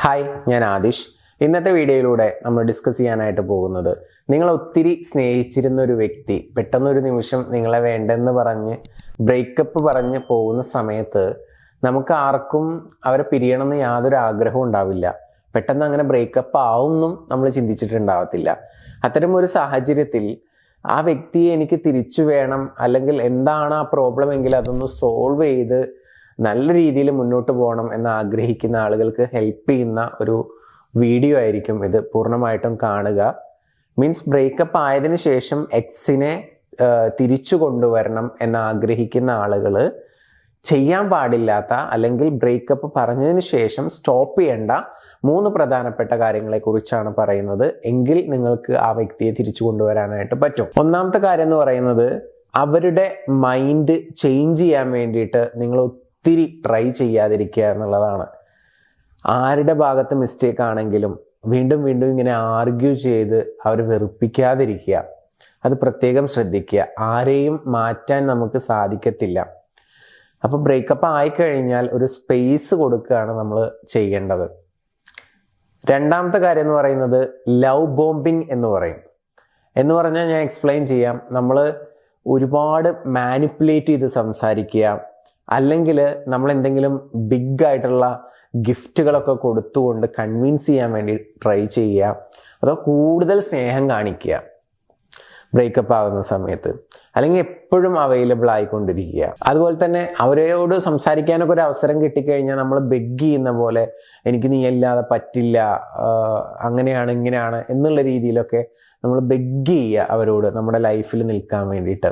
Hi, ഞാൻ ആദിഷ്. ഇന്നത്തെ വീഡിയോയിലൂടെ നമ്മൾ ഡിസ്കസ് ചെയ്യാനായിട്ട് പോകുന്നത്, നിങ്ങൾ ഒത്തിരി സ്നേഹിച്ചിരുന്ന ഒരു വ്യക്തി പെട്ടെന്നൊരു നിമിഷം നിങ്ങളെ വേണ്ടെന്ന് പറഞ്ഞ് ബ്രേക്കപ്പ് പറഞ്ഞ് പോകുന്ന സമയത്ത് നമുക്ക് ആർക്കും അവരെ പിരിയണമെന്ന് യാതൊരു ആഗ്രഹവും ഉണ്ടാവില്ല. പെട്ടെന്ന് അങ്ങനെ ബ്രേക്കപ്പ് ആവുമെന്നും നമ്മൾ ചിന്തിച്ചിട്ടുണ്ടാവത്തില്ല. അത്തരം ഒരു സാഹചര്യത്തിൽ ആ വ്യക്തിയെ എനിക്ക് തിരിച്ചു വേണം, അല്ലെങ്കിൽ എന്താണ് ആ പ്രോബ്ലം എങ്കിൽ അതൊന്ന് സോൾവ് ചെയ്ത് നല്ല രീതിയിൽ മുന്നോട്ട് പോകണം എന്ന് ആഗ്രഹിക്കുന്ന ആളുകൾക്ക് ഹെൽപ്പ് ചെയ്യുന്ന ഒരു വീഡിയോ ആയിരിക്കും ഇത്. പൂർണ്ണമായിട്ടും കാണുക. മീൻസ് ബ്രേക്കപ്പ് ആയതിനു ശേഷം എക്സിനെ തിരിച്ചു കൊണ്ടുവരണം എന്ന് ആഗ്രഹിക്കുന്ന ആളുകൾ ചെയ്യാൻ പാടില്ലാത്ത, അല്ലെങ്കിൽ ബ്രേക്കപ്പ് പറഞ്ഞതിന് ശേഷം സ്റ്റോപ്പ് ചെയ്യേണ്ട 3 പ്രധാനപ്പെട്ട കാര്യങ്ങളെ കുറിച്ചാണ് പറയുന്നത്. എങ്കിൽ നിങ്ങൾക്ക് ആ വ്യക്തിയെ തിരിച്ചു കൊണ്ടുവരാനായിട്ട് പറ്റും. ഒന്നാമത്തെ കാര്യം എന്ന് പറയുന്നത്, അവരുടെ മൈൻഡ് ചേഞ്ച് ചെയ്യാൻ വേണ്ടിയിട്ട് നിങ്ങൾ ഒത്തിരി ട്രൈ ചെയ്യാതിരിക്കുക എന്നുള്ളതാണ്. ആരുടെ ഭാഗത്ത് മിസ്റ്റേക്ക് ആണെങ്കിലും വീണ്ടും വീണ്ടും ഇങ്ങനെ ആർഗ്യൂ ചെയ്ത് അവരെ വെറുപ്പിക്കാതിരിക്കുക. അത് പ്രത്യേകം ശ്രദ്ധിക്കുക. ആരെയും മാറ്റാൻ നമുക്ക് സാധിക്കത്തില്ല. അപ്പോൾ ബ്രേക്കപ്പ് ആയിക്കഴിഞ്ഞാൽ ഒരു സ്പേസ് കൊടുക്കുകയാണ് നമ്മൾ ചെയ്യേണ്ടത്. രണ്ടാമത്തെ കാര്യം എന്ന് പറയുന്നത് ലവ് ബോംബിങ് എന്ന് പറയും. എന്ന് പറഞ്ഞാൽ ഞാൻ എക്സ്പ്ലെയിൻ ചെയ്യാം. നമ്മൾ ഒരുപാട് മാനിപ്പുലേറ്റ് ചെയ്ത് സംസാരിക്കുക, അല്ലെങ്കിൽ നമ്മൾ എന്തെങ്കിലും ബിഗ് ആയിട്ടുള്ള ഗിഫ്റ്റുകളൊക്കെ കൊടുത്തുകൊണ്ട് കൺവിൻസ് ചെയ്യാൻ വേണ്ടി ട്രൈ ചെയ്യുക, അതോ കൂടുതൽ സ്നേഹം കാണിക്കുക ബ്രേക്കപ്പ് ആകുന്ന സമയത്ത്, അല്ലെങ്കിൽ എപ്പോഴും അവൈലബിൾ ആയിക്കൊണ്ടിരിക്കുക. അതുപോലെ തന്നെ അവരോട് സംസാരിക്കാനൊക്കെ ഒരു അവസരം കിട്ടിക്കഴിഞ്ഞാൽ നമ്മൾ ബെഗ് ചെയ്യുന്ന പോലെ, എനിക്ക് നീ അല്ലാതെ പറ്റില്ല, അങ്ങനെയാണ് ഇങ്ങനെയാണ് എന്നുള്ള രീതിയിലൊക്കെ നമ്മൾ ബെഗ് ചെയ്യുക അവരോട് നമ്മുടെ ലൈഫിൽ നിൽക്കാൻ വേണ്ടിയിട്ട്.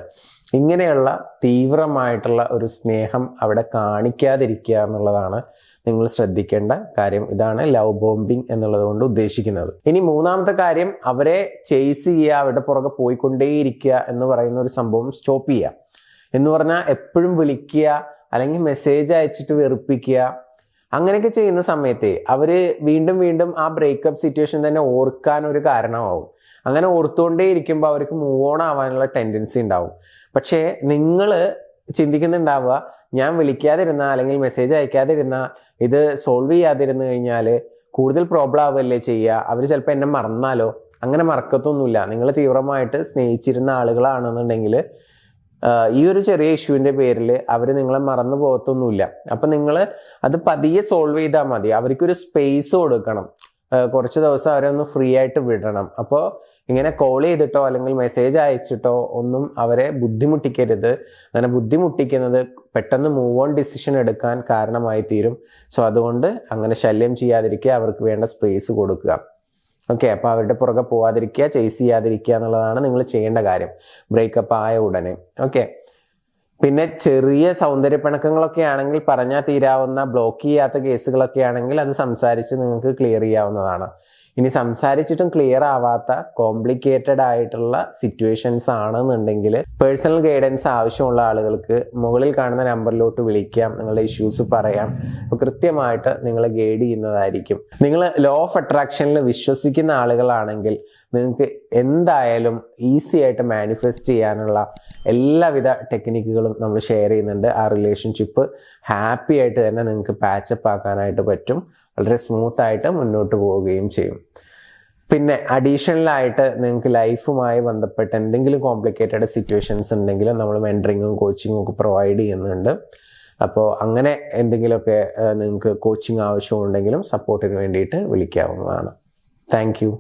ഇങ്ങനെയുള്ള തീവ്രമായിട്ടുള്ള ഒരു സ്നേഹം അവിടെ കാണിക്കാതിരിക്കുക എന്നുള്ളതാണ് നിങ്ങൾ ശ്രദ്ധിക്കേണ്ട കാര്യം. ഇതാണ് ലവ് ബോംബിങ് എന്നുള്ളത് കൊണ്ട് ഉദ്ദേശിക്കുന്നത്. ഇനി മൂന്നാമത്തെ കാര്യം, അവരെ ചേസ് ചെയ്യുക, അവരുടെ പുറകെ പോയിക്കൊണ്ടേയിരിക്കുക എന്ന് പറയുന്ന ഒരു സംഭവം സ്റ്റോപ്പ് ചെയ്യുക. എന്ന് പറഞ്ഞാൽ എപ്പോഴും വിളിക്കുക, അല്ലെങ്കിൽ മെസ്സേജ് അയച്ചിട്ട് വെറുപ്പിക്കുക, അങ്ങനെയൊക്കെ ചെയ്യുന്ന സമയത്ത് അവര് വീണ്ടും വീണ്ടും ആ ബ്രേക്കപ്പ് സിറ്റുവേഷൻ തന്നെ ഓർക്കാൻ ഒരു കാരണമാവും. അങ്ങനെ ഓർത്തുകൊണ്ടേ ഇരിക്കുമ്പോൾ അവർക്ക് മൂവ് ഓൺ ആവാനുള്ള ടെൻഡൻസി ഉണ്ടാവും. പക്ഷേ നിങ്ങൾ ചിന്തിക്കുന്നുണ്ടാവുക, ഞാൻ വിളിക്കാതിരുന്ന അല്ലെങ്കിൽ മെസ്സേജ് അയക്കാതിരുന്ന, ഇത് സോൾവ് ചെയ്യാതിരുന്നു കഴിഞ്ഞാൽ കൂടുതൽ പ്രോബ്ലം ആവുകയല്ലേ ചെയ്യുക, അവർ ചിലപ്പോൾ എന്നെ മറന്നാലോ. അങ്ങനെ മറക്കത്തൊന്നുമില്ല. നിങ്ങൾ തീവ്രമായിട്ട് സ്നേഹിച്ചിരുന്ന ആളുകളാണെന്നുണ്ടെങ്കിൽ ഈ ഒരു ചെറിയ ഇഷ്യൂവിൻ്റെ പേരിൽ അവർ നിങ്ങളെ മറന്നു പോകത്തൊന്നുമില്ല. അപ്പം നിങ്ങൾ അത് പതിയെ സോൾവ് ചെയ്താൽ മതി. അവർക്കൊരു സ്പേസ് കൊടുക്കണം. കുറച്ച് ദിവസം അവരെ ഒന്ന് ഫ്രീ ആയിട്ട് വിടണം. അപ്പോൾ ഇങ്ങനെ കോൾ ചെയ്തിട്ടോ അല്ലെങ്കിൽ മെസ്സേജ് അയച്ചിട്ടോ ഒന്നും അവരെ ബുദ്ധിമുട്ടിക്കരുത്. അങ്ങനെ ബുദ്ധിമുട്ടിക്കുന്നത് പെട്ടെന്ന് മൂവ് ഓൺ ഡിസിഷൻ എടുക്കാൻ കാരണമായി തീരും. സോ അതുകൊണ്ട് അങ്ങനെ ശല്യം ചെയ്യാതിരിക്കുക, അവർക്ക് വേണ്ട സ്പേസ് കൊടുക്കുക. ഓക്കെ, അപ്പോൾ അവരുടെ പുറകെ പോവാതിരിക്കുക, ചേസ് ചെയ്യാതിരിക്കുക എന്നുള്ളതാണ് നിങ്ങൾ ചെയ്യേണ്ട കാര്യം ബ്രേക്കപ്പ് ആയ ഉടനെ. ഓക്കെ, പിന്നെ ചെറിയ സൗന്ദര്യപ്പിണക്കങ്ങളൊക്കെ ആണെങ്കിൽ പറഞ്ഞാൽ തീരാവുന്ന, ബ്ലോക്ക് ചെയ്യാത്ത കേസുകളൊക്കെ ആണെങ്കിൽ അത് സംസാരിച്ച് നിങ്ങൾക്ക് ക്ലിയർ ചെയ്യാവുന്നതാണ്. ഇനി സംസാരിച്ചിട്ടും ക്ലിയർ ആവാത്ത കോംപ്ലിക്കേറ്റഡ് ആയിട്ടുള്ള സിറ്റുവേഷൻസ് ആണെന്നുണ്ടെങ്കിൽ പേഴ്സണൽ ഗൈഡൻസ് ആവശ്യമുള്ള ആളുകൾക്ക് മുകളിൽ കാണുന്ന നമ്പറിലോട്ട് വിളിക്കാം, നിങ്ങളുടെ ഇഷ്യൂസ് പറയാം. അപ്പോൾ കൃത്യമായിട്ട് നിങ്ങളെ ഗൈഡ് ചെയ്യുന്നതായിരിക്കും. നിങ്ങൾ ലോ ഓഫ് അട്രാക്ഷനിൽ വിശ്വസിക്കുന്ന ആളുകളാണെങ്കിൽ നിങ്ങൾക്ക് എന്തായാലും ഈസി ആയിട്ട് മാനിഫെസ്റ്റ് ചെയ്യാനുള്ള എല്ലാവിധ ടെക്നിക്കുകളും നമ്മൾ ഷെയർ ചെയ്യുന്നുണ്ട്. ആ റിലേഷൻഷിപ്പ് ഹാപ്പി ആയിട്ട് തന്നെ നിങ്ങൾക്ക് പാച്ചപ്പ് ആക്കാനായിട്ട് പറ്റും. വളരെ സ്മൂത്ത് ആയിട്ട് മുന്നോട്ട് പോവുകയും ചെയ്യും. പിന്നെ അഡീഷണലായിട്ട് നിങ്ങൾക്ക് ലൈഫുമായി ബന്ധപ്പെട്ട് എന്തെങ്കിലും കോംപ്ലിക്കേറ്റഡ് സിറ്റുവേഷൻസ് ഉണ്ടെങ്കിലും നമ്മൾ മെൻറ്ററിങ്ങും കോച്ചിങ്ങും ഒക്കെ പ്രൊവൈഡ് ചെയ്യുന്നുണ്ട്. അപ്പോൾ അങ്ങനെ എന്തെങ്കിലുമൊക്കെ നിങ്ങൾക്ക് കോച്ചിങ് ആവശ്യമുണ്ടെങ്കിലും സപ്പോർട്ടിന് വേണ്ടിയിട്ട് വിളിക്കാവുന്നതാണ്. Thank U.